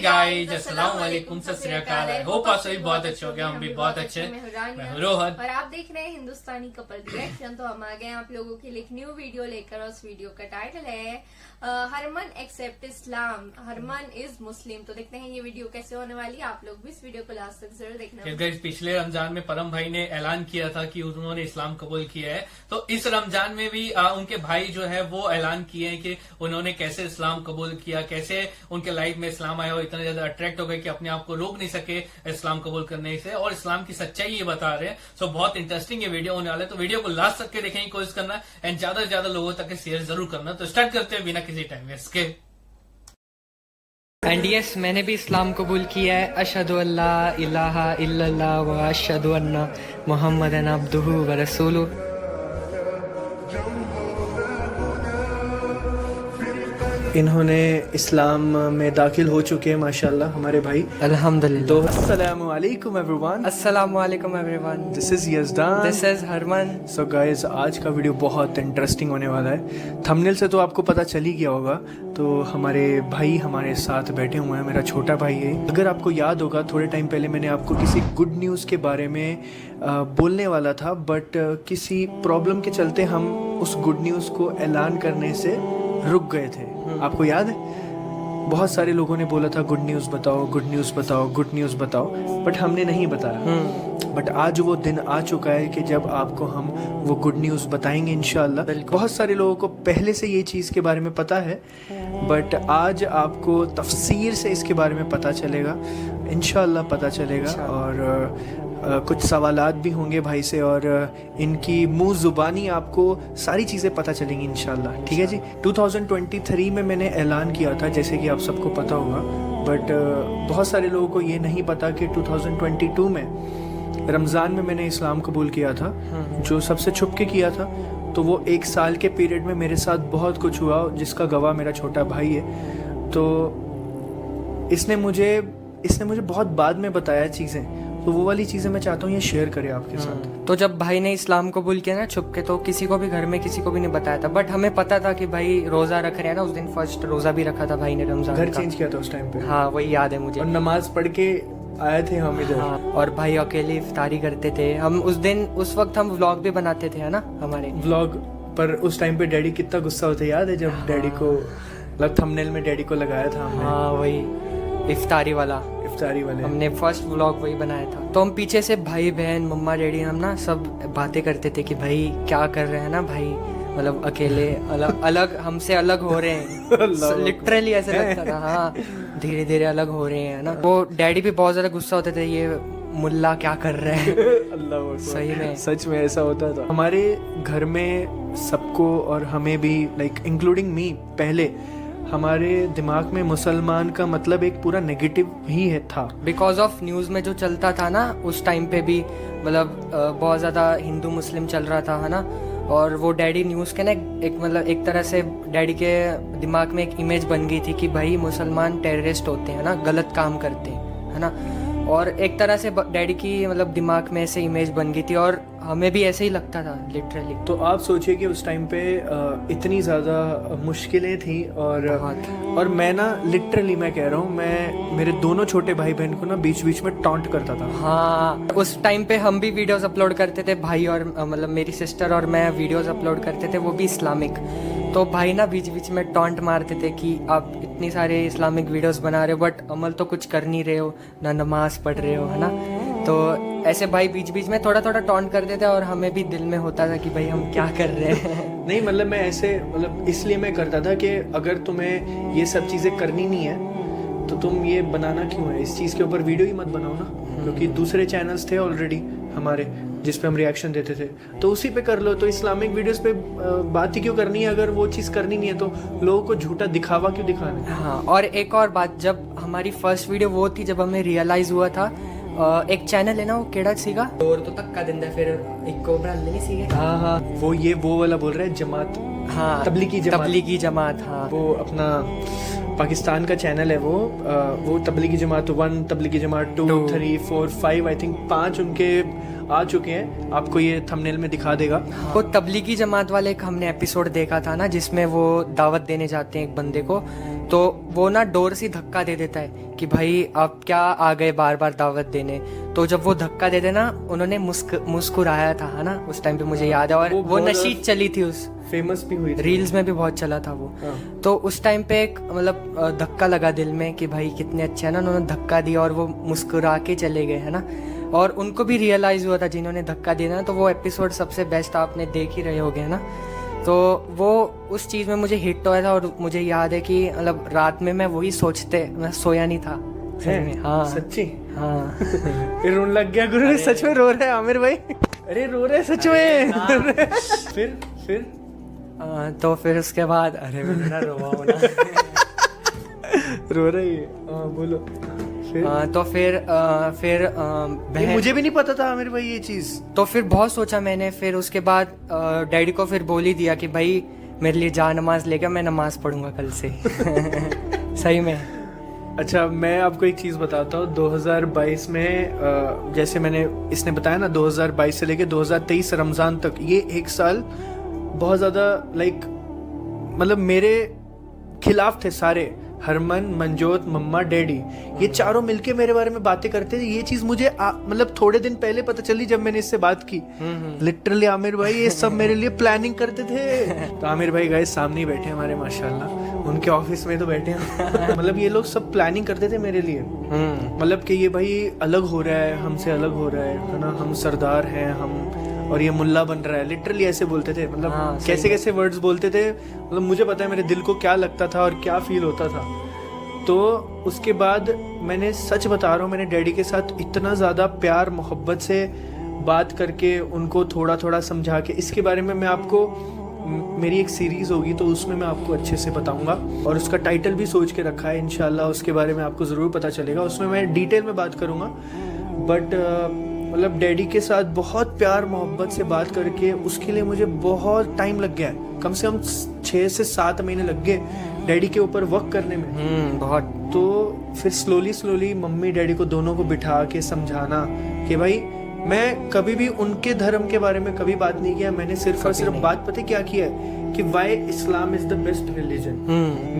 Guys, अस्सलाम वालेकुम, सत श्री अकाल। आई होप आप सभी बहुत अच्छे हो गए, हम भी बहुत अच्छे। मैं हूं रोहन और आप देख रहे हैं हिंदुस्तानी कपल रिएक्शन। तो हम आ गए आप लोगों के लिए एक न्यू वीडियो लेकर, और उस वीडियो का टाइटल है Harman accept Islam, Harman is Muslim. तो देखते हैं ये वीडियो कैसे होने वाली है। आप लोग भी इस वीडियो को लास्ट तक जरूर देखना। गाइस, पिछले रमजान में परम भाई ने ऐलान किया था कि उन्होंने इस्लाम कबूल किया है, तो इस रमजान में भी उनके भाई जो है वो ऐलान किए हैं कि उन्होंने कैसे इस्लाम कबूल किया, कैसे उनके लाइफ में इस्लाम आया और इतना ज्यादा अट्रैक्ट हो गए कि अपने आप को रोक नहीं सके इस्लाम कबूल करने से, और इस्लाम की सच्चाई ये बता रहे हैं। सो बहुत इंटरेस्टिंग ये वीडियो होने वाला है, तो वीडियो को लास्ट तक के देखने की कोशिश करना एंड ज्यादा से ज्यादा लोगों तक शेयर जरूर करना। तो स्टार्ट करते हैं बिना किसी टाइम वेस्ट के। एंड यस, मैंने भी इस्लाम कबूल किया है। अशहदु अल्ला इलाहा इल्लल्लाह व अशहदु अन्ना मुहम्मदन अब्दुहु व रसूलुहु। इन्होंने इस्लाम में दाखिल हो चुके हैं माशाल्लाह हमारे भाई, अल्हम्दुलिल्लाह। तो अस्सलामु अलैकुम एवरीवन, अस्सलामु अलैकुम everyone, this is Yazdan, this is Harman. So guys, आज का वीडियो बहुत इंटरेस्टिंग होने वाला है। थंबनेल से तो आपको पता चल ही गया होगा। तो हमारे भाई हमारे साथ बैठे हुए हैं, मेरा छोटा भाई है। अगर आपको याद होगा, थोड़े टाइम पहले मैंने आपको किसी गुड न्यूज़ के बारे में बोलने वाला था, बट किसी प्रॉब्लम के चलते हम उस गुड न्यूज़ को ऐलान करने से रुक गए थे। आपको याद है, बहुत सारे लोगों ने बोला था गुड न्यूज़ बताओ, गुड न्यूज़ बताओ, गुड न्यूज़ बताओ, बट हमने नहीं बताया। बट आज वो दिन आ चुका है कि जब आपको हम वो गुड न्यूज़ बताएंगे इंशाल्लाह। बहुत सारे लोगों को पहले से ये चीज़ के बारे में पता है, बट आज आपको तफसीर से इसके बारे में पता चलेगा, इंशाल्लाह पता चलेगा। और कुछ सवालात भी होंगे भाई से, और इनकी मुंह ज़ुबानी आपको सारी चीज़ें पता चलेंगी इंशाल्लाह। ठीक है जी। 2023 में मैंने ऐलान किया था, जैसे कि आप सबको पता होगा, बट बहुत सारे लोगों को ये नहीं पता कि 2022 में रमज़ान में मैंने इस्लाम कबूल किया था, जो सबसे छुप के किया था। तो वो 1 साल के पीरियड में मेरे साथ बहुत कुछ हुआ, जिसका गवाह मेरा छोटा भाई है। तो इसने मुझे बहुत बाद में बताया चीज़ें, तो वो वाली चीज़ें मैं चाहता हूँ ये शेयर करें आपके साथ। तो जब भाई ने इस्लाम कबूल किया ना छुप के, तो किसी को भी घर में किसी को भी नहीं बताया था, बट हमें पता था कि भाई रोजा रख रहे हैं ना। उस दिन फर्स्ट रोजा भी रखा था भाई ने रमजान घर का। चेंज किया था उस टाइम पे। हाँ, वही याद है मुझे। और नमाज पढ़ के आए थे हम इधर। हाँ, और भाई अकेले इफ्तारी करते थे हम उस वक्त हम व्लॉग भी बनाते थे, है ना हमारे व्लॉग पर। उस टाइम पे डैडी कितना गुस्सा होता है, याद है जब डैडी को थंबनेल में डैडी को लगाया था हमने। हाँ, वही इफ्तारी वाले हमने फर्स्ट व्लॉग वही बनाया था। तो हम पीछे से भाई बहन मम्मा डैडी हम ना सब बातें करते थे कि भाई क्या कर रहे हैं ना भाई, मतलब अकेले अलग हमसे अलग हो रहे हैं। लिटरली ऐसे लगता था। हाँ, धीरे धीरे अलग हो रहे हैं ना। वो डैडी भी बहुत ज्यादा गुस्सा होते थे, ये मुल्ला क्या कर रहे हैं। अल्लाह, सही में सच में ऐसा होता था हमारे घर में सबको, और हमें भी, लाइक इंक्लूडिंग मी। पहले हमारे दिमाग में मुसलमान का मतलब एक पूरा नेगेटिव ही है था, बिकॉज ऑफ न्यूज़ में जो चलता था ना उस टाइम पे भी, मतलब बहुत ज़्यादा हिंदू मुस्लिम चल रहा था, है ना। और वो डैडी न्यूज़ के ना एक मतलब एक तरह से डैडी के दिमाग में एक इमेज बन गई थी कि भाई मुसलमान टेररिस्ट होते हैं ना, गलत काम करते हैं, है ना। और एक तरह से डैडी की मतलब दिमाग में ऐसे इमेज बन गई थी, और हमें भी ऐसे ही लगता था लिटरली। तो आप सोचिए कि उस टाइम पे इतनी ज़्यादा मुश्किलें थी, और मैं ना लिटरली मैं कह रहा हूँ, मैं मेरे दोनों छोटे भाई बहन को ना बीच बीच में टॉन्ट करता था। हाँ, उस टाइम पे हम भी वीडियोस अपलोड करते थे भाई, और मतलब मेरी सिस्टर और मैं वीडियोस अपलोड करते थे, वो भी इस्लामिक। तो भाई ना बीच बीच में टॉन्ट मारते थे कि आप इतनी सारे इस्लामिक वीडियोस बना रहे हो बट अमल तो कुछ कर नहीं रहे हो, ना नमाज पढ़ रहे हो, है ना। तो ऐसे भाई बीच बीच में थोड़ा थोड़ा टॉन्ट करते थे, और हमें भी दिल में होता था कि भाई हम क्या कर रहे हैं। नहीं, मतलब मैं ऐसे मतलब इसलिए मैं करता था कि अगर तुम्हें ये सब चीज़ें करनी नहीं है तो तुम ये बनाना क्यों है, इस चीज़ के ऊपर वीडियो ही मत बनाओ ना। क्योंकि दूसरे चैनल्स थे ऑलरेडी हमारे जिस पे हम रिएक्शन देते थे, तो उसी पे कर लो। तो इस्लामिक वीडियोस पे बात ही क्यों करनी है, अगर वो चीज़ करनी नहीं है तो लोगों को झूठा दिखावा क्यों दिखाना है। हाँ, और एक और बात, जब हमारी फर्स्ट वीडियो वो थी जब हमें रियलाइज हुआ था एक चैनल है ना, वो केड़ा सीगा और तो तक का दिन फिर एक को बना नहीं सीगे। हाँ, वो वाला बोल रहे हैं जमात। हाँ, तबलीगी जमात। हाँ, वो अपना पाकिस्तान का चैनल है वो तबलीगी जमात 1, तबलीगी जमात 2, 3, 4, 5 आई थिंक 5 उनके आ चुके हैं, आपको ये थंबनेल में दिखा देगा। वो तबलीगी जमात वाले एक हमने एपिसोड देखा था ना, जिसमें वो दावत देने जाते हैं एक बंदे को, तो वो ना डोर से धक्का दे देता है कि भाई आप क्या आ गए बार बार दावत देने। तो जब वो धक्का देते ना, उन्होंने मुस्कुराया था, है ना, उस टाइम पे मुझे याद है। और वो नशीद चली थी, उस फेमस भी हुई थी, रील्स में भी बहुत चला था वो। तो उस टाइम पे एक मतलब धक्का लगा दिल में कि भाई कितने अच्छे हैं ना, उन्होंने धक्का दिया और वो मुस्कुरा के चले गए, है ना। और उनको भी रियलाइज हुआ था जिन्होंने धक्का दिया ना, तो वो एपिसोड सबसे बेस्ट आपने देख ही रहे होगे, है ना। तो वो उस चीज़ में मुझे हिट हुआ था, और मुझे याद है कि मतलब रात में मैं वही सोचते, मैं सोया नहीं था। हाँ सच्ची, हाँ। फिर रोने लग गया गुरु, सच में रो रहे हैं आमिर भाई, अरे रो रहे सच में। फिर तो फिर उसके बाद अरे मैं ना रोवाऊं ना। रो रही है, बोलो। फिर तो फिर ये बहन, मुझे भी नहीं पता था आमिर भाई ये चीज। तो फिर बहुत सोचा मैंने। फिर उसके बाद डैडी को फिर बोल ही दिया कि भाई मेरे लिए जा नमाज लेकर, मैं नमाज पढ़ूंगा कल से। सही में। अच्छा, मैं आपको एक चीज़ बताता हूँ। 2022 में जैसे मैंने इसने बताया ना, 2022 से लेके 2023 रमज़ान तक, ये एक साल बहुत ज़्यादा मतलब मेरे खिलाफ थे सारे। हरमन, मंजोत, मम्मा, डैडी, ये चारों मिलके मेरे बारे में बातें करते थे। ये चीज़ मुझे मतलब थोड़े दिन पहले पता चली जब मैंने इससे बात की। लिटरली आमिर भाई ये सब मेरे लिए प्लानिंग करते थे। तो आमिर भाई गए सामने ही बैठे हमारे, माशाल्लाह, उनके ऑफिस में तो बैठे हैं। मतलब ये लोग सब प्लानिंग करते थे मेरे लिए, मतलब कि ये भाई अलग हो रहा है, हमसे अलग हो रहा है ना, हम सरदार हैं हम, और ये मुल्ला बन रहा है। लिटरली ऐसे बोलते थे, मतलब कैसे कैसे वर्ड्स बोलते थे। मतलब मुझे पता है मेरे दिल को क्या लगता था और क्या फील होता था। तो उसके बाद मैंने सच बता रहा हूँ, मैंने डैडी के साथ इतना ज़्यादा प्यार मोहब्बत से बात करके, उनको थोड़ा थोड़ा समझा के, इसके बारे में मैं आपको, मेरी एक सीरीज़ होगी तो उसमें मैं आपको अच्छे से बताऊंगा, और उसका टाइटल भी सोच के रखा है इंशाल्लाह, उसके बारे में आपको ज़रूर पता चलेगा। उसमें मैं डिटेल में बात करूँगा। बट मतलब डैडी के साथ बहुत प्यार मोहब्बत से बात करके, उसके लिए मुझे बहुत टाइम लग गया है, कम से कम 6 से 7 महीने लग गए डैडी के ऊपर वर्क करने में। बहुत। तो फिर स्लोली मम्मी डैडी को दोनों को बिठा के समझाना कि भाई, मैं कभी भी उनके धर्म के बारे में कभी बात नहीं किया। मैंने सिर्फ और सिर्फ बात पता क्या किया है कि why Islam is the best religion.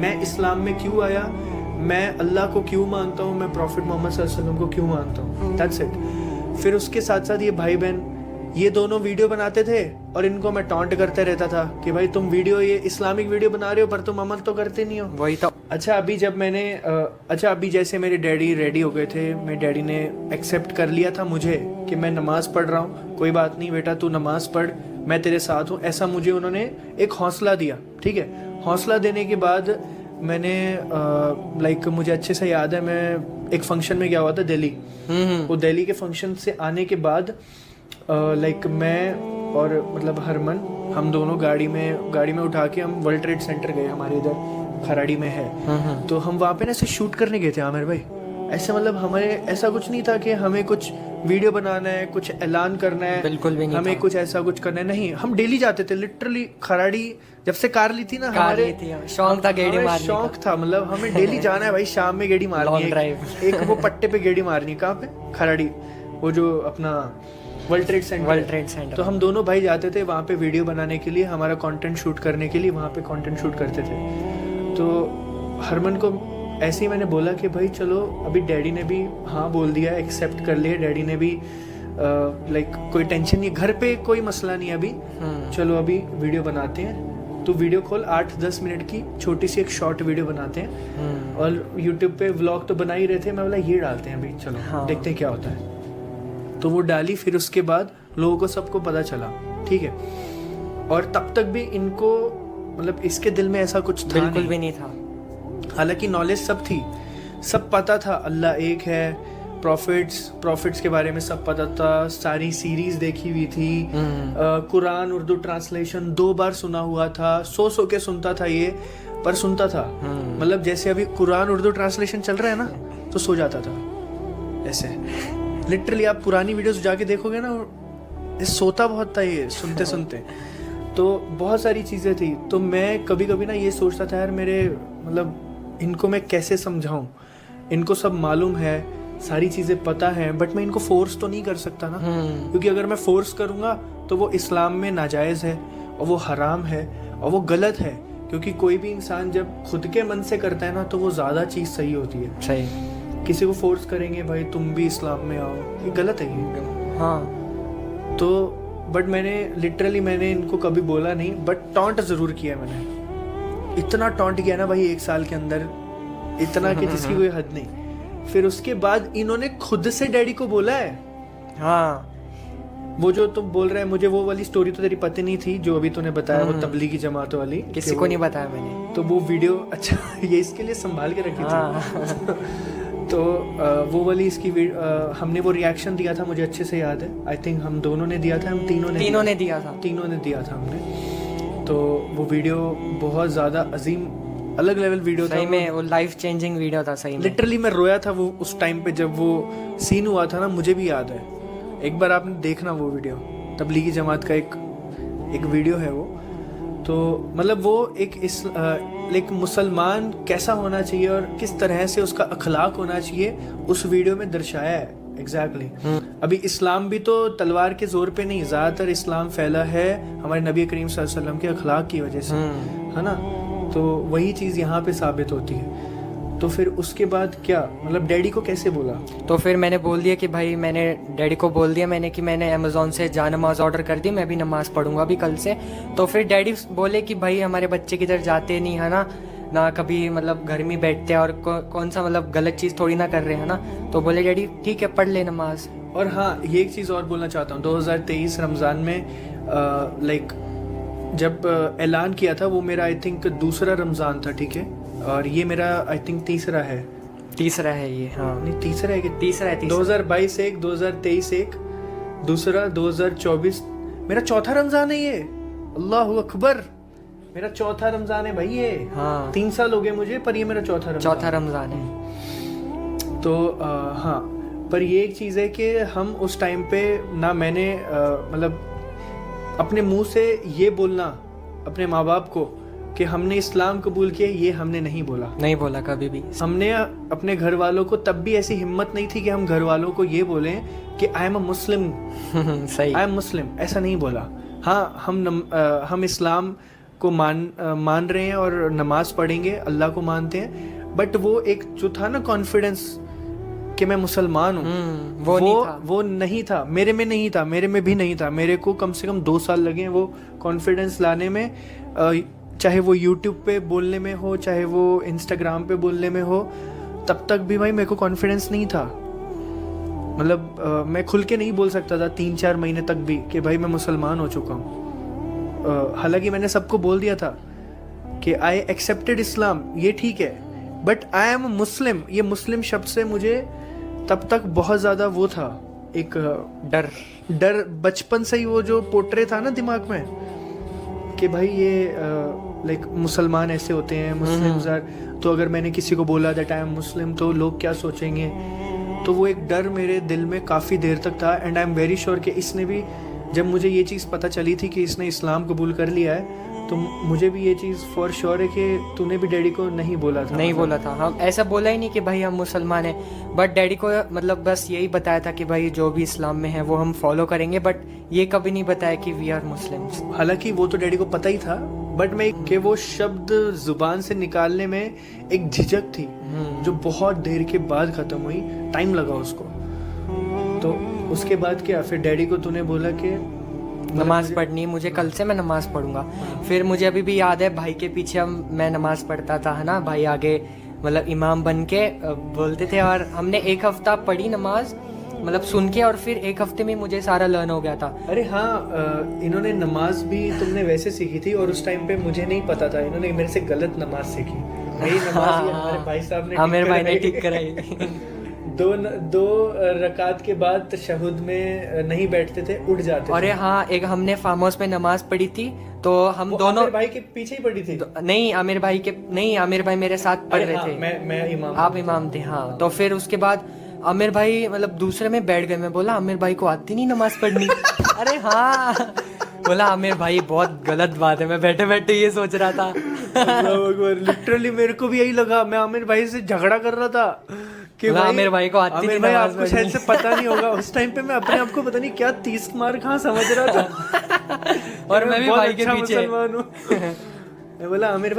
मैं इस्लाम में क्यों आया, मैं अल्लाह को क्यों मानता हूँ, मैं प्रॉफिट मोहम्मद सल्लल्लाहु अलैहि वसल्लम को क्यों मानता हूँ, दैट्स इट। फिर उसके साथ साथ ये भाई बहन, ये दोनों वीडियो बनाते थे और इनको मैं टॉन्ट करते रहता था कि भाई तुम वीडियो, ये इस्लामिक वीडियो बना रहे हो पर तुम अमल तो करते नहीं हो। वही तो। अच्छा अभी जब मैंने अभी जैसे मेरे डैडी रेडी हो गए थे, मेरे डैडी ने एक्सेप्ट कर लिया था मुझे कि मैं नमाज पढ़ रहा हूँ, कोई बात नहीं बेटा तू नमाज पढ़, मैं तेरे साथ हूँ, ऐसा मुझे उन्होंने एक हौसला दिया। ठीक है, हौसला देने के बाद मैंने लाइक मुझे अच्छे से याद है, मैं एक फंक्शन में गया हुआ था दिल्ली। वो दिल्ली के फंक्शन से आने के बाद लाइक मैं और मतलब हरमन, हम दोनों गाड़ी में उठा के हम वर्ल्ड ट्रेड सेंटर गए, हमारे इधर खराड़ी में है। तो हम वहाँ पे ना ऐसे शूट करने गए थे आमिर भाई। ऐसे मतलब हमारे ऐसा कुछ नहीं था कि हमें कुछ वीडियो बनाना है, कुछ ऐलान करना है, बिल्कुल भी नहीं हमें कुछ ऐसा कुछ करना है, नहीं। हम डेली जाते थे लिटरली खराड़ी। जब से कार ली थी ना, हमारे शौक था गेड़ी मारने का। शौक था, मतलब हमें डेली जाना है भाई, शाम में गेड़ी मारनी है। एक वो पट्टे पे गेड़ी मारनी है, कहाँ पे, खराड़ी, वो जो अपना वर्ल्ड ट्रेड सेंटर। तो हम दोनों भाई जाते थे वहाँ पे वीडियो बनाने के लिए, हमारा कंटेंट शूट करने के लिए वहाँ पे कंटेंट शूट करते थे। तो हरमन को ऐसे ही मैंने बोला कि भाई चलो, अभी डैडी ने भी हाँ बोल दिया, एक्सेप्ट कर लिया डैडी ने भी, लाइक कोई टेंशन नहीं, घर पे कोई मसला नहीं अभी, चलो अभी वीडियो बनाते हैं। तो वीडियो कॉल 8-10 मिनट की छोटी सी एक शॉर्ट वीडियो बनाते हैं, और यूट्यूब पे व्लॉग तो बना ही रहे थे, मैं बोला ये डालते हैं अभी, चलो देखते हैं क्या होता है। तो वो डाली, फिर उसके बाद लोगों को सबको पता चला, ठीक है। और तब तक भी इनको मतलब इसके दिल में ऐसा कुछ था बिल्कुल भी नहीं था। हालांकि नॉलेज सब थी, सब पता था अल्लाह एक है, प्रॉफिट्स के बारे में सब पता था, सारी सीरीज देखी हुई थी, कुरान उर्दू ट्रांसलेशन 2 बार सुना हुआ था, सो के सुनता था ये, पर सुनता था। मतलब जैसे अभी कुरान उर्दू ट्रांसलेशन चल रहा है ना, तो सो जाता था ऐसे। लिटरली आप पुरानी वीडियोस जाके देखोगे ना, ये सोता बहुत था ये सुनते सुनते। तो बहुत सारी चीज़ें थी। तो मैं कभी कभी ना ये सोचता था यार, मेरे मतलब इनको मैं कैसे समझाऊं, इनको सब मालूम है, सारी चीज़ें पता है, बट मैं इनको फोर्स तो नहीं कर सकता ना, क्योंकि अगर मैं फोर्स करूंगा तो वो इस्लाम में नाजायज़ है और वो हराम है और वो गलत है, क्योंकि कोई भी इंसान जब खुद के मन से करता है ना तो वो ज़्यादा चीज़ सही होती है। सही। किसी को फोर्स करेंगे भाई तुम भी इस्लाम में आओ, ये गलत है ये। हाँ। तो बट मैंने इनको कभी बोला नहीं, बट टॉन्ट ज़रूर किया मैंने। इतना टॉन्ट किया ना भाई 1 साल के अंदर, इतना कि जिसकी कोई हद नहीं। फिर उसके बाद इन्होंने खुद से डैडी को बोला है। हाँ। वो जो तुम बोल रहे हैं, मुझे वो वाली स्टोरी तो तेरी पता नहीं थी जो अभी तूने बताया, वो तबलीगी जमात वाली, किसी को नहीं बताया मैंने। तो वो वीडियो, अच्छा ये इसके लिए संभाल के रखी थी। तो वो वाली इसकी हमने वो रिएक्शन दिया था, मुझे अच्छे से याद है। आई थिंक हम दोनों ने दिया था, हम तीनों ने दिया था हमने। तो वो वीडियो बहुत ज़्यादा अजीम, अलग लेवल वीडियो था। सही में वो लाइफ चेंजिंग वीडियो था। सही में लिटरली मैं रोया था वो उस टाइम पे जब वो सीन हुआ था ना, मुझे भी याद है। एक बार आपने देखना वो वीडियो, तबलीगी जमात का एक वीडियो है वो। तो मतलब वो एक मुसलमान कैसा होना चाहिए और किस तरह से उसका अखलाक होना चाहिए, उस वीडियो में दर्शाया है एग्जैक्टली। अभी इस्लाम भी तो तलवार के जोर पे नहीं, ज़्यादातर इस्लाम फैला है हमारे नबी करीम सल्लल्लाहु अलैहि वसल्लम के अखलाक की वजह से, है ना। तो वही चीज़ यहाँ पे साबित होती है। तो फिर उसके बाद क्या, मतलब डैडी को कैसे बोला? तो फिर मैंने बोल दिया कि भाई, मैंने डैडी को बोल दिया मैंने कि मैंने अमेज़ॉन से जा नमाज ऑर्डर कर दी, मैं भी नमाज पढ़ूंगा अभी कल से। तो फिर डैडी बोले कि भाई हमारे बच्चे किधर जाते नहीं है ना कभी मतलब घर में बैठते हैं और कौन सा मतलब गलत चीज़ थोड़ी ना कर रहे हैं ना। तो बोले डैडी ठीक है पढ़ ले नमाज। और हाँ, ये एक चीज़ और बोलना चाहता हूँ, 2023 रमज़ान में जब ऐलान किया था, वो मेरा आई थिंक दूसरा रमज़ान था, ठीक है, और ये मेरा आई थिंक तीसरा है ये। हाँ नहीं तीसरा है कि तीसरा है। 2022 एक, 2023 एक, दूसरा 2024 मेरा चौथा रमज़ान है ये। अल्लाह अकबर, मेरा चौथा रमज़ान है भाई ये। हाँ 3 साल हो गए मुझे, पर ये मेरा चौथा रमज़ान है। तो हाँ, पर ये एक चीज़ है कि हम उस टाइम पे ना, मैंने मतलब अपने मुंह से ये बोलना अपने माँ बाप को कि हमने इस्लाम कबूल किया, ये हमने नहीं बोला कभी भी। हमने अपने घर वालों को, तब भी ऐसी हिम्मत नहीं थी कि हम घर वालों को ये बोलें कि आई एम अ मुस्लिम। सही, आई एम मुस्लिम, ऐसा नहीं बोला। हाँ, हम इस्लाम को मान रहे हैं और नमाज पढ़ेंगे, अल्लाह को मानते हैं, बट वो एक जो था ना कॉन्फिडेंस कि मैं मुसलमान हूँ, वो नहीं था, मेरे में नहीं था, मेरे में भी नहीं था। मेरे को कम से कम 2 साल लगे वो कॉन्फिडेंस लाने में, चाहे वो यूट्यूब पे बोलने में हो, चाहे वो इंस्टाग्राम पे बोलने में हो। तब तक भी भाई मेरे को कॉन्फिडेंस नहीं था, मतलब मैं खुल के नहीं बोल सकता था 3-4 महीने तक भी कि भाई मैं मुसलमान हो चुका हूँ। हालांकि मैंने सबको बोल दिया था कि आई एक्सेप्टेड इस्लाम, ये ठीक है, बट आई एम मुस्लिम। ये मुस्लिम शब्द से मुझे तब तक बहुत ज़्यादा वो था, एक डर बचपन से ही, वो जो पोर्ट्रे था ना दिमाग में कि भाई ये लाइक मुसलमान ऐसे होते हैं, मुस्लिम। तो अगर मैंने किसी को बोला दैट आई एम मुस्लिम तो लोग क्या सोचेंगे, तो वो एक डर मेरे दिल में काफ़ी देर तक था। And I am very sure कि इसने भी, जब मुझे ये चीज़ पता चली थी कि इसने इस्लाम कबूल कर लिया है, तो मुझे भी ये चीज़ फॉर श्योर है कि तूने भी डैडी को नहीं बोला था। हम ऐसा बोला ही नहीं कि भाई हम मुसलमान हैं, बट डैडी को मतलब बस यही बताया था कि भाई जो भी इस्लाम में है वो हम फॉलो करेंगे, बट ये कभी नहीं बताया कि वी आर मुस्लिम्स। हालांकि वो तो डैडी को पता ही था, बट मैं कि वो शब्द जुबान से निकालने में एक झिझक थी जो बहुत देर के बाद ख़त्म हुई, टाइम लगा उसको। तो उसके बाद क्या, फिर डैडी को तूने बोला कि नमाज पढ़नी, मुझे कल से मैं नमाज पढ़ूंगा। फिर मुझे अभी भी याद है भाई के पीछे मैं नमाज पढ़ता था, है ना, भाई आगे मतलब इमाम बन के बोलते थे, और हमने 1 हफ्ता पढ़ी नमाज, मतलब सुन के, और फिर 1 हफ्ते में मुझे सारा लर्न हो गया था। अरे हाँ, इन्होंने नमाज भी तुमने वैसे सीखी थी, और उस टाइम पे मुझे नहीं पता था, इन्होंने मेरे से गलत नमाज सीखी। मेरी नमाज हमारे भाई साहब ने, मेरे भाई ने ठीक कराई। 2 रकात के बाद तशहुद में नहीं बैठते थे, उठ जाते थे। अरे हाँ, एक हमने फार्म हाउस में नमाज पढ़ी थी, तो हम दोनों आमिर भाई के पीछे ही पढ़ी थी। नहीं, आमिर भाई मेरे साथ पढ़ रहे थे। मैं इमाम, आप इमाम थे। हाँ, तो फिर उसके बाद आमिर भाई मतलब दूसरे में बैठ गए। मैं बोला आमिर भाई को आती नहीं नमाज पढ़नी। अरे हाँ, बोला आमिर भाई बहुत गलत बात है, मैं बैठे बैठे ये सोच रहा था। लिटरली मेरे को भी यही लगा, मैं आमिर भाई से झगड़ा कर रहा था कि बोला, आमिर भाई को आती आमिर नहीं भाई नमाज आपको शायद से पता नहीं होगा। उस टाइम पे मैं अपने आप को पता नहीं क्या 30 मार कहाँ समझ रहा था और मैं भी बहुत भाई के अच्छा पीछे। मुसलमान हूँ। मैं बोला आमिर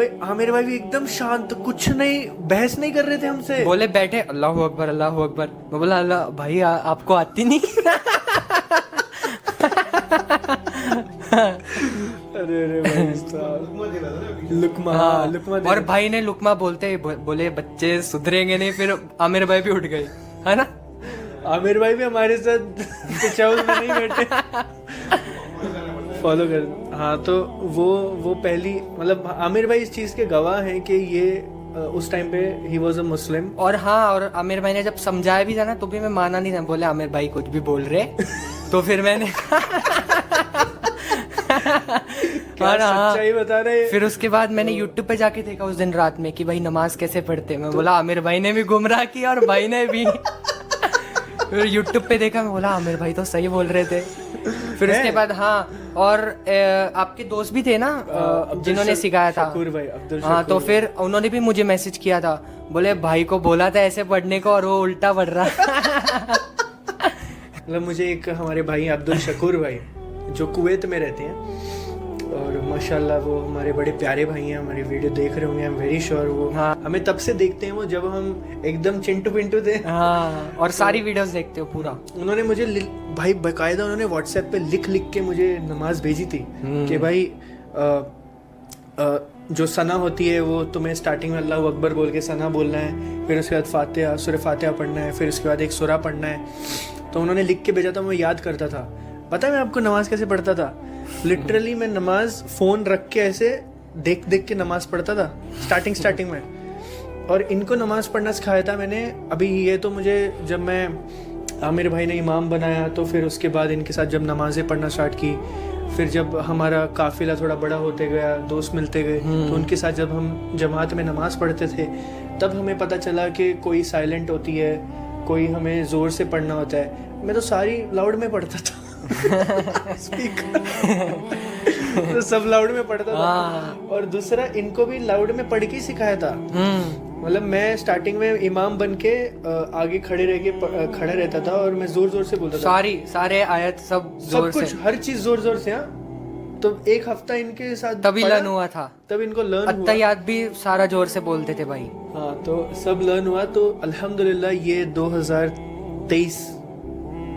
भाई भी एकदम शांत, कुछ नहीं, बहस नहीं कर रहे थे हमसे। बोले बैठे अल्लाह अकबर अल्लाह अकबर। मैं बोला अल्लाह भाई आपको आती नहीं। अरे भाई साहब, लुकमा लुकमा और भाई ने लुकमा बोलते ही बोले बच्चे सुधरेंगे नहीं, फिर आमिर भाई भी उठ गए, है ना। आमिर भाई भी हमारे साथ तशाहुद में नहीं बैठे, फॉलो कर। हाँ, तो वो पहली, मतलब आमिर भाई इस चीज के गवाह हैं कि ये उस टाइम पे ही वाज अ मुस्लिम। और हाँ, और आमिर भाई ने जब समझाया भी था ना तो भी मैं माना नहीं था, बोले आमिर भाई कुछ भी बोल रहे। तो फिर मैंने क्या सच्चाई बता रहे। फिर उसके बाद मैंने YouTube पे जाके देखा उस दिन रात में कि भाई नमाज कैसे पढ़ते। मैं बोला आमिर भाई ने भी गुमराह किया और भाई ने भी। फिर YouTube पे देखा, मैं बोला आमिर भाई तो सही बोल रहे थे। फिर उसके बाद हाँ, और आपके दोस्त भी थे ना जिन्होंने सिखाया था, हाँ, तो फिर उन्होंने भी मुझे मैसेज किया था, बोले भाई को बोला था ऐसे पढ़ने को और वो उल्टा पढ़ रहा। मतलब मुझे एक हमारे भाई अब्दुल शकूर भाई जो कुवैत में रहते हैं, और माशाल्लाह वो हमारे बड़े प्यारे भाई हैं, हमारी वीडियो देख रहे होंगे, आई एम वेरी श्योर। वो हाँ। हमें तब से देखते हैं वो जब हम एकदम चिंटू पिंटू थे। हाँ, और सारी वीडियोस देखते हो पूरा। उन्होंने मुझे भाई बकायदा उन्होंने व्हाट्सएप पे लिख के मुझे नमाज भेजी थी कि भाई जो सना होती है वो तुम्हें स्टार्टिंग में अल्लाह अकबर बोल के सना बोलना है, फिर उसके बाद फातिहा सूरह फातिहा पढ़ना है, फिर उसके बाद एक सूरा पढ़ना है। तो उन्होंने लिख के भेजा था, मैं याद करता था। पता है मैं आपको नमाज कैसे पढ़ता था? लिटरली मैं नमाज फ़ोन रख के ऐसे देख देख के नमाज पढ़ता था स्टार्टिंग में। और इनको नमाज पढ़ना सिखाया था मैंने। अभी ये तो मुझे जब मैं आमिर भाई ने इमाम बनाया तो फिर उसके बाद इनके साथ जब नमाज़ें पढ़ना स्टार्ट की, फिर जब हमारा काफ़िला थोड़ा बड़ा होते गया, दोस्त मिलते गए, तो उनके साथ जब हम जमात में नमाज़ पढ़ते थे तब हमें पता चला कि कोई साइलेंट होती है, कोई हमें ज़ोर से पढ़ना होता है। मैं तो सारी लाउड में पढ़ता था। स्पीकर तो सब लाउड में पढ़ता था। और दूसरा इनको भी लाउड में पढ़ के सिखाया था। मतलब मैं स्टार्टिंग में इमाम बन के आगे खड़े रहता था और मैं जोर जोर से बोलता था सारे आयत सब कुछ से। हर चीज जोर जोर से। हाँ, तो एक हफ्ता इनके साथ तभी लर्न हुआ था, तब इनको लर्न हुआ। अत्तहियात भी सारा जोर से बोलते थे भाई। हाँ, तो सब लर्न हुआ। तो अल्हम्दुलिल्लाह ये 2023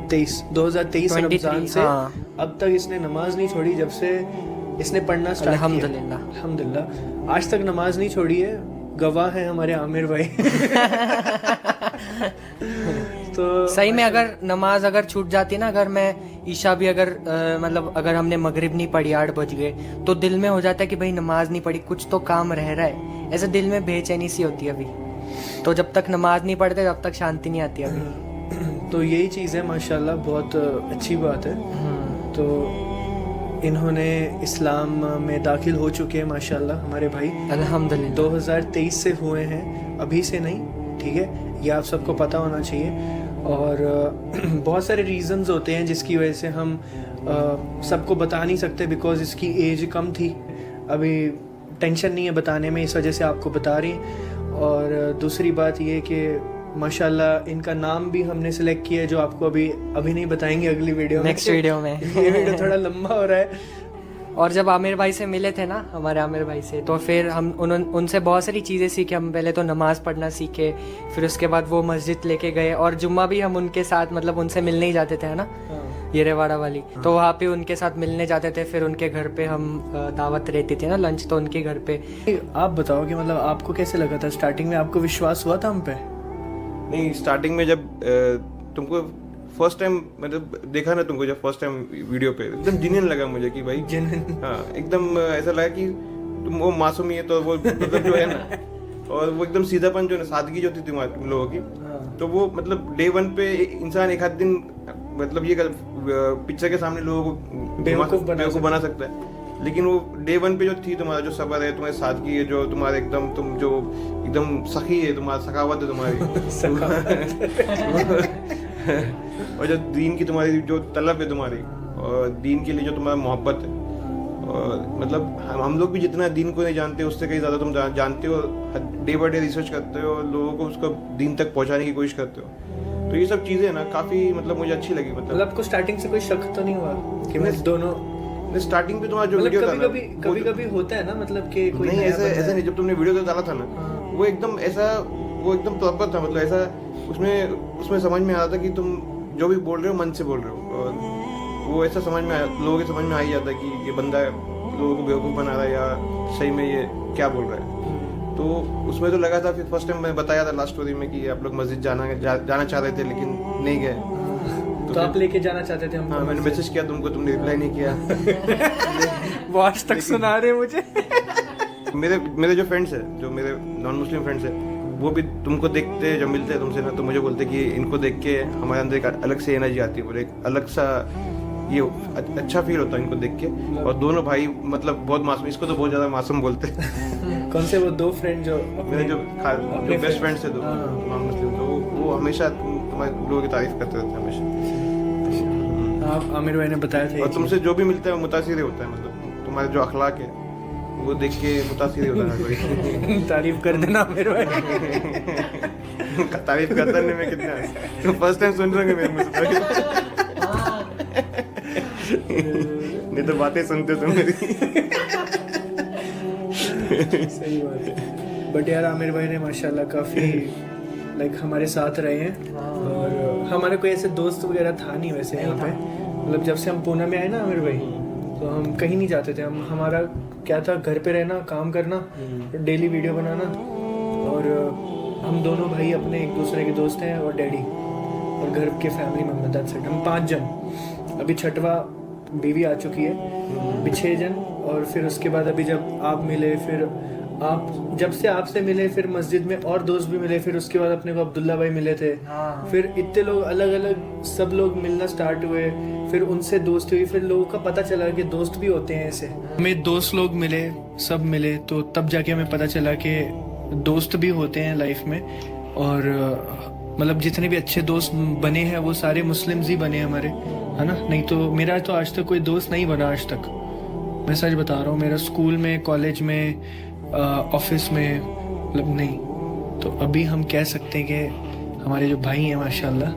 रमजान से अब तक इसने नमाज नहीं छोड़ी। जब से इसने पढ़ना स्टार्ट किया, अल्हम्दुलिल्लाह आज तक नमाज नहीं छोड़ी है। गवाह है हमारे आमिर भाई। तो सही में अगर नमाज अगर छूट जाती ना, अगर मैं ईशा भी अगर मतलब अगर हमने मगरिब नहीं पढ़ी 8 बज गए, तो दिल में हो जाता है कि भाई नमाज नहीं पढ़ी, कुछ तो काम रह रहा है, ऐसे दिल में बेचैनी सी होती है अभी। तो जब तक नमाज नहीं पढ़ते तब तक शांति नहीं आती अभी। तो यही चीज़ है माशाल्लाह, बहुत अच्छी बात है। तो इन्होंने इस्लाम में दाखिल हो चुके हैं माशाल्लाह हमारे भाई, अल्हम्दुलिल्लाह 2023 से हुए हैं, अभी से नहीं, ठीक है, ये आप सबको पता होना चाहिए। और बहुत सारे रीज़न्स होते हैं जिसकी वजह से हम सबको बता नहीं सकते, बिकॉज इसकी एज कम थी, अभी टेंशन नहीं है बताने में, इस वजह से आपको बता रही हैं। और दूसरी बात ये कि माशाल्लाह इनका नाम भी हमने सिलेक्ट किया है, जो आपको अभी नहीं बताएंगे, अगली वीडियो में, नेक्स्ट वीडियो में। ये वीडियो थोड़ा लंबा हो रहा है। और जब आमिर भाई से मिले थे ना, हमारे आमिर भाई से, तो फिर हम उनसे बहुत सारी चीज़ें सीखे। हम पहले तो नमाज़ पढ़ना सीखे, फिर उसके बाद वो मस्जिद लेके गए, और जुम्मा भी हम उनके साथ मतलब उनसे मिलने ही जाते थे, है ना, येरेवाड़ा वाली। तो वहाँ पे उनके साथ मिलने जाते थे, फिर उनके घर पे हम दावत रहती थी ना, लंच, तो उनके घर पे। आप बताओ कि मतलब आपको कैसे लगा था स्टार्टिंग में? आपको विश्वास हुआ था हम पे? नहीं, स्टार्टिंग में जब तुमको फर्स्ट टाइम मतलब देखा ना, तुमको जब फर्स्ट टाइम वीडियो पे, एकदम जेन्युइन लगा मुझे कि भाई हाँ, एकदम ऐसा लगा कि तुम वो मासूमी है, तो वो मतलब जो है ना, और वो एकदम सीधापन जो ना, सादगी जो थी तुम लोगों की, तो वो मतलब डे 1 पे इंसान एक आध दिन मतलब ये पिक्चर के सामने लोगों को बेवकूफ बना सकता है, लेकिन वो डे 1 पे जो थी, तुम्हारा जो सब्र है, तुम्हारी सादगी है, जो तुम्हारे एकदम तुम जो एकदम सखी है, तुम्हारा सखावत है तुम्हारी और जो दीन की तुम्हारी जो तलब है तुम्हारी, और दीन के लिए जो तुम्हारा मोहब्बत है, और मतलब हम लोग भी जितना दीन को नहीं जानते उससे कहीं ज़्यादा तुम जानते हो, डे बाई डे रिसर्च करते हो, लोगों को उसको दीन तक पहुंचाने की कोशिश करते हो। तो ये सब चीज़ें ना काफ़ी मतलब मुझे अच्छी लगी। मतलब आपको स्टार्टिंग से कोई शक तो नहीं हुआ कि मैं दोनों स्टार्टिंग पे तुम्हारा जो वीडियो था ना, कभी होता है ना, मतलब कि कोई नहीं ऐसे नहीं, जब तुमने वीडियो डाला था ना वो एकदम ऐसा, वो एकदम प्रॉपर था, मतलब ऐसा उसमें समझ में आ रहा था कि तुम जो भी बोल रहे हो मन से बोल रहे हो, और वो ऐसा समझ में लोगों के समझ में आ ही जाता है कि ये बंदा लोगों को बेवकूफ़ बना रहा है या सही में ये क्या बोल रहा है। तो उसमें तो लगा था, फिर फर्स्ट टाइम मैं बताया था लास्ट स्टोरी में कि आप लोग मस्जिद जाना चाह रहे थे लेकिन नहीं गए, तो आप लेके जाना चाहते थे हमको। हाँ, मैंने मैसेज किया तुमको, तुमने रिप्लाई नहीं किया। वो आज तक सुना रहे मुझे। मेरे जो फ्रेंड्स है, जो मेरे नॉन मुस्लिम फ्रेंड्स है, वो भी तुमको देखते जब मिलते हैं तुमसे ना, तो मुझे बोलते कि इनको देख के हमारे अंदर एक अलग से एनर्जी आती है, बोले एक अलग सा ये अच्छा फील होता है इनको देख के। और दोनों भाई मतलब बहुत मासूम, इसको तो बहुत ज्यादा मासूम बोलते हैं। कौन से वो दो फ्रेंड जो मेरे जो बेस्ट फ्रेंड्स है, दो नॉन मुस्लिम, तो वो हमेशा तुम्हारे लोगों की तारीफ करते रहते हैं हमेशा। आप आमिर भाई ने बताया था, और तुमसे जो भी मिलता है वो मुतासिर होता है, मतलब तुम्हारे जो अखलाक है वो देख के मुतासिर होता है कोई। तारीफ कर देना आमिर भाई। तारीफ करता नहीं मैं कितना, तो फर्स्ट टाइम सुन रहे हो मेरे मुंह से, नहीं तो बातें सुनते तुम मेरी। सही बात है। बट यार आमिर भाई ने माशाल्लाह काफ़ी लाइक हमारे साथ रहे हैं, और हमारा कोई ऐसे दोस्त वगैरह था नहीं वैसे यहाँ पे। मतलब जब से हम पूना में आए ना आमिर भाई, तो हम कहीं नहीं जाते थे। हमारा क्या था, घर पे रहना, काम करना, डेली वीडियो बनाना, और हम दोनों भाई अपने एक दूसरे के दोस्त हैं, और डैडी और घर के फैमिली मेम्बर, दैट्स इट। हम 5 जन, अभी 6वां बीवी आ चुकी है, अभी 6 जन। और फिर उसके बाद अभी जब आप मिले, फिर आप जब से आपसे मिले, फिर मस्जिद में और दोस्त भी मिले, फिर उसके बाद अपने को अब्दुल्ला भाई मिले थे, फिर इतने लोग अलग अलग सब लोग मिलना स्टार्ट हुए, फिर उनसे दोस्ती हुई, फिर लोगों का पता चला कि दोस्त भी होते हैं ऐसे। हमें दोस्त लोग मिले, सब मिले, तो तब जाके हमें पता चला कि दोस्त भी होते हैं लाइफ में। और मतलब जितने भी अच्छे दोस्त बने हैं वो सारे मुस्लिम्स ही बने हमारे, है ना। नहीं तो मेरा तो आज तक कोई दोस्त नहीं बना, आज तक मैं सच बता रहा हूँ। मेरा स्कूल में, कॉलेज में, ऑफिस में मतलब नहीं। तो अभी हम कह सकते हैं कि हमारे जो भाई हैं माशाल्लाह,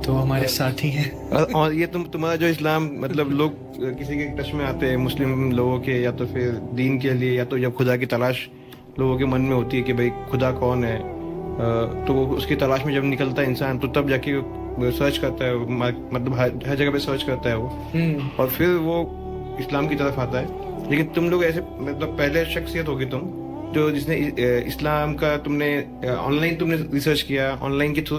तो हमारे साथी हैं। और ये तुम्हारा जो इस्लाम, मतलब लोग किसी के टच में आते हैं मुस्लिम लोगों के, या तो फिर दीन के लिए, या तो जब खुदा की तलाश लोगों के मन में होती है कि भाई खुदा कौन है, तो उसकी तलाश में जब निकलता है इंसान, तो तब जाके सर्च करता है, मतलब हर जगह पे सर्च करता है वो, और फिर वो इस्लाम की तरफ आता है। लेकिन तुम लोग ऐसे मतलब पहले शख्सियत होगी तुम, जो जिसने इस्लाम का ऑनलाइन तुमने रिसर्च किया, ऑनलाइन के थ्रू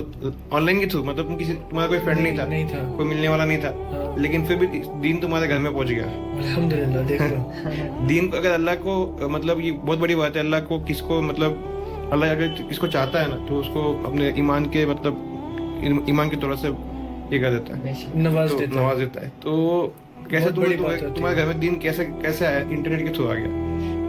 मतलब तुम्हारा कोई फ्रेंड नहीं था, कोई मिलने वाला नहीं था, लेकिन फिर भी दीन तुम्हारे घर में पहुंच गया। अल्हम्दुलिल्लाह, देख लो। दीन को अगर अल्लाह को, मतलब ये बहुत बड़ी बात है, अल्लाह को किसको, मतलब अल्लाह अगर किसको चाहता है ना, तो उसको अपने ईमान के मतलब ईमान की तरह से ये कर देता है, नवाज देता है। तो कैसे तुम्हारे घर में दीन कैसे आया? इंटरनेट के थ्रू आ गया?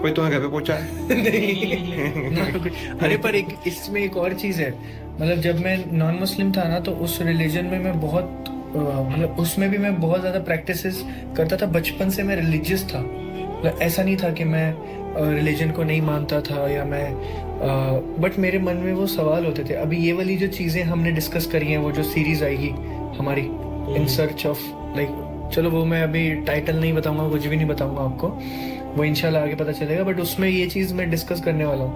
कोई तुम्हारे घर पे पहुंचा? नहीं। अरे पर इसमें एक और चीज है, मतलब जब मैं नॉन मुस्लिम था ना, तो उस रिलीजन में मैं बहुत मतलब उसमें भी मैं बहुत ज्यादा प्रैक्टिसेस करता था। बचपन से मैं रिलीजियस था, मतलब ऐसा नहीं था कि मैं रिलीजन को नहीं मानता था या मैं बट मेरे मन में वो सवाल होते थे। अभी ये वाली जो चीजें हमने डिस्कस करी हैं, वो जो सीरीज आएगी हमारी इन सर्च ऑफ लाइक, चलो वो मैं अभी टाइटल नहीं बताऊंगा, कुछ भी नहीं बताऊंगा आपको, वो इंशाल्लाह आगे पता चलेगा। बट उसमें ये चीज़ मैं डिस्कस करने वाला हूँ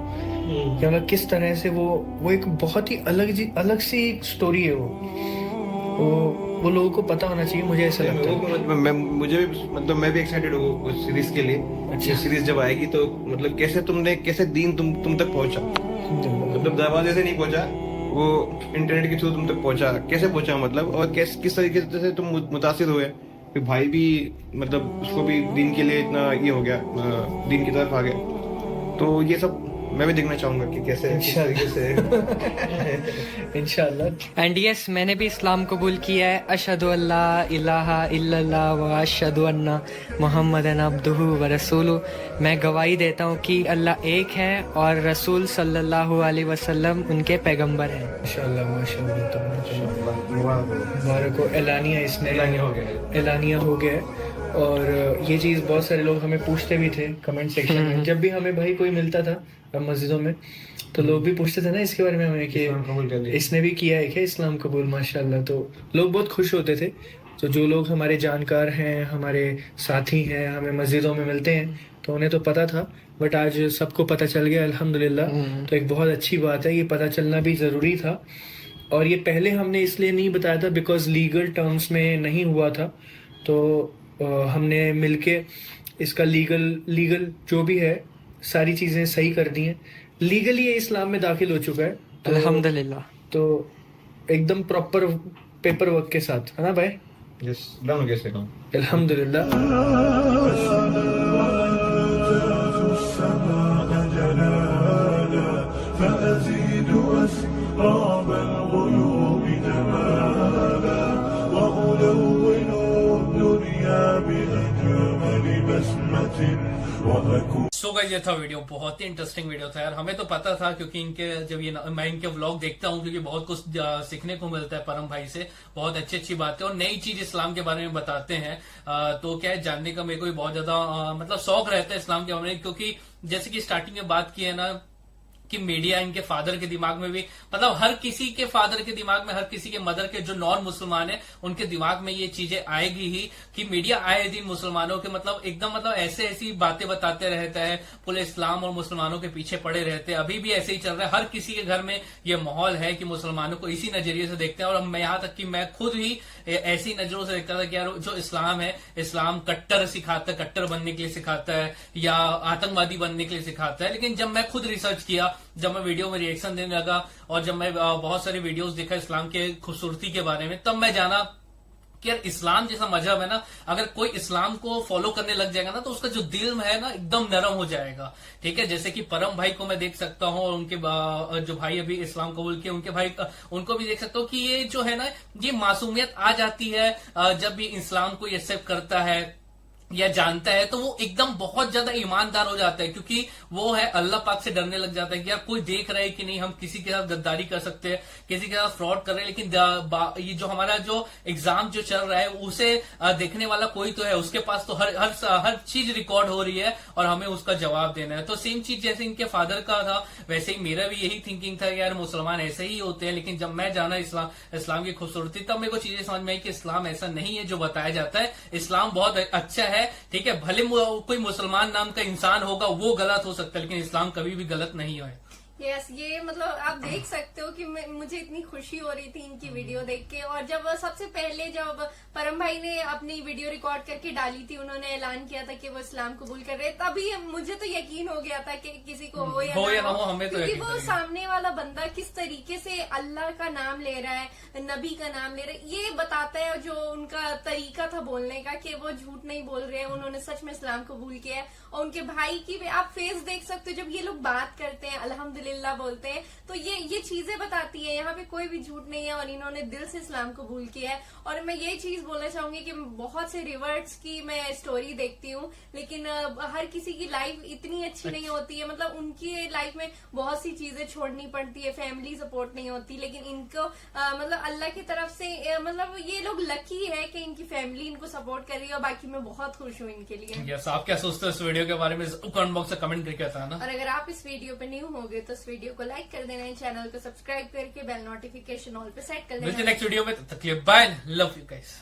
कि मतलब किस तरह से वो एक बहुत ही अलग सी स्टोरी है। वो लोगों को पता होना चाहिए, मुझे ऐसा लगता है। मुझे भी मतलब मैं भी एक्साइटेड हूँ उस सीरीज के लिए। अच्छा, सीरीज जब आएगी तो मतलब कैसे दीन तुम तक पहुंचा, मतलब दरवाजे से नहीं पहुंचा, वो इंटरनेट के थ्रू तुम तक पहुंचा, कैसे पहुंचा मतलब, और किस तरीके से तुम मुतासिर हुए। फिर भाई भी मतलब उसको भी दीन के लिए इतना ये हो गया, दीन की तरफ आ गया। तो ये सब मैं भी देखना चाहूंगा कि कैसे इंशाल्लाह। एंड यस, मैंने भी इस्लाम कबूल किया है। अशहदु अल्ला इलाहा इल्लल्लाह व अशहदु अन्ना मुहम्मदन अब्दुहु व रसूलुहु। मैं गवाही देता हूँ कि अल्लाह एक है और रसूल सल्लल्लाहु अलैहि वसल्लम उनके पैगंबर हैं। माशाल्लाह माशाल्लाह, मुबारक हो। एलानिया हो गया। और ये चीज़ बहुत सारे लोग हमें पूछते भी थे कमेंट सेक्शन में, जब भी हमें भाई कोई मिलता था मस्जिदों में, तो लोग भी पूछते थे ना इसके बारे में हमें कि इसने भी किया है क्या इस्लाम कबूल, माशाल्लाह। तो लोग बहुत खुश होते थे। तो जो लोग हमारे जानकार हैं, हमारे साथी हैं, हमें मस्जिदों में मिलते हैं, तो उन्हें तो पता था, बट आज सबको पता चल गया अल्हम्दुलिल्लाह। तो एक बहुत अच्छी बात है, ये पता चलना भी ज़रूरी था। और ये पहले हमने इसलिए नहीं बताया था बिकॉज लीगल टर्म्स में नहीं हुआ था। तो हमने मिलके इसका लीगल जो भी है सारी चीज़ें सही कर दी हैं। लीगली ये इस्लाम में दाखिल हो चुका है अल्हम्दुलिल्लाह। तो एकदम प्रॉपर पेपर वर्क के साथ, है ना भाई? यस, डन हो गया इससे काम। अल्हम्दुलिल्लाह। सो गाइस, ये था वीडियो, बहुत ही इंटरेस्टिंग वीडियो था यार। हमें तो पता था क्योंकि इनके जब ये मैं इनके व्लॉग देखता हूँ, क्योंकि बहुत कुछ सीखने को मिलता है परम भाई से, बहुत अच्छी बातें और नई चीज इस्लाम के बारे में बताते हैं। तो क्या है, जानने का मेरे को भी बहुत ज्यादा मतलब शौक रहता है इस्लाम के बारे में, क्योंकि जैसे कि स्टार्टिंग में बात की है ना कि मीडिया इनके फादर के दिमाग में भी, मतलब हर किसी के फादर के दिमाग में, हर किसी के मदर के जो नॉन मुसलमान है उनके दिमाग में ये चीजें आएगी ही कि मीडिया आए दिन मुसलमानों के मतलब एकदम मतलब ऐसी बातें बताते रहता है, पूरे इस्लाम और मुसलमानों के पीछे पड़े रहते हैं। अभी भी ऐसे ही चल रहा है, हर किसी के घर में ये माहौल है कि मुसलमानों को इसी नजरिए से देखते हैं। और मैं यहाँ तक कि मैं खुद ही ऐसी नजरों से देखता था कि यार जो इस्लाम है, इस्लाम कट्टर सिखाता है, कट्टर बनने के लिए सिखाता है या आतंकवादी बनने के लिए सिखाता है। लेकिन जब मैं खुद रिसर्च किया, जब मैं वीडियो में रिएक्शन देने लगा और जब मैं बहुत सारे वीडियोस देखा इस्लाम के खूबसूरती के बारे में, तब मैं जाना कि यार इस्लाम जैसा मजहब है ना, अगर कोई इस्लाम को फॉलो करने लग जाएगा ना तो उसका जो दिल है ना एकदम नरम हो जाएगा। ठीक है, जैसे कि परम भाई को मैं देख सकता हूँ और उनके जो भाई अभी इस्लाम कबूल किए उनके भाई उनको भी देख सकता हूँ कि ये जो है ना, ये मासूमियत आ जाती है जब भी इस्लाम को एक्सेप्ट करता है या जानता है, तो वो एकदम बहुत ज्यादा ईमानदार हो जाता है, क्योंकि वो है अल्लाह पाक से डरने लग जाता है कि यार कोई देख रहा है कि नहीं, हम किसी के साथ गद्दारी कर सकते हैं, किसी के साथ फ्रॉड कर रहे हैं, लेकिन ये जो हमारा जो एग्जाम जो चल रहा है उसे देखने वाला कोई तो है, उसके पास तो हर चीज रिकॉर्ड हो रही है और हमें उसका जवाब देना है। तो सेम चीज जैसे इनके फादर का था, वैसे ही मेरा भी यही थिंकिंग था कि यार मुसलमान ऐसे ही होते हैं। लेकिन जब मैं जाना इस्लाम की खूबसूरती, तब मेरे को चीजें समझ में आई कि इस्लाम ऐसा नहीं है जो बताया जाता है। इस्लाम बहुत अच्छा है, ठीक है, भले कोई मुसलमान नाम का इंसान होगा वो गलत हो सकता है, लेकिन इस्लाम कभी भी गलत नहीं है। यस, ये मतलब आप देख सकते हो कि मुझे इतनी खुशी हो रही थी इनकी वीडियो देख के। और जब सबसे पहले जब परम भाई ने अपनी वीडियो रिकॉर्ड करके डाली थी, उन्होंने ऐलान किया था कि वो इस्लाम कबूल कर रहे, तभी मुझे तो यकीन हो गया था कि किसी को हो या ना हो, हमें तो क्योंकि वो सामने वाला बंदा किस तरीके से अल्लाह का नाम ले रहा है, नबी का नाम ले रहा है, ये बताता है जो उनका तरीका था बोलने का, कि वो झूठ नहीं बोल रहे हैं, उन्होंने सच में इस्लाम कबूल किया है। और उनके भाई की भी आप फेस देख सकते हो, जब ये लोग बात करते हैं अल्हम्दुलिल्लाह बोलते हैं, तो ये चीजें बताती है यहाँ पे कोई भी झूठ नहीं है और इन्होंने दिल से इस्लाम कबूल किया है। और मैं ये चीज बोलना चाहूंगी कि बहुत से रिवर्ट्स की मैं स्टोरी देखती हूँ, लेकिन हर किसी की लाइफ इतनी अच्छी नहीं होती है, मतलब उनकी लाइफ में बहुत सी चीजें छोड़नी पड़ती है, फैमिली सपोर्ट नहीं होती, लेकिन इनको मतलब अल्लाह की तरफ से मतलब ये लोग लकी है कि इनकी फैमिली इनको सपोर्ट कर रही है। और बाकी मैं बहुत खुश हूँ इनके लिए। यस, आप क्या सोचते हो इस वीडियो के बारे में? कमेंट बॉक्स में कमेंट करके बताना। और अगर आप इस वीडियो पे न्यू होगे तो इस वीडियो को लाइक कर देना, चैनल को सब्सक्राइब करके बेल नोटिफिकेशन ऑल पे सेट कर देना। मिलते हैं नेक्स्ट वीडियो में, तब तक के लिए बाय, लव यू गाइस।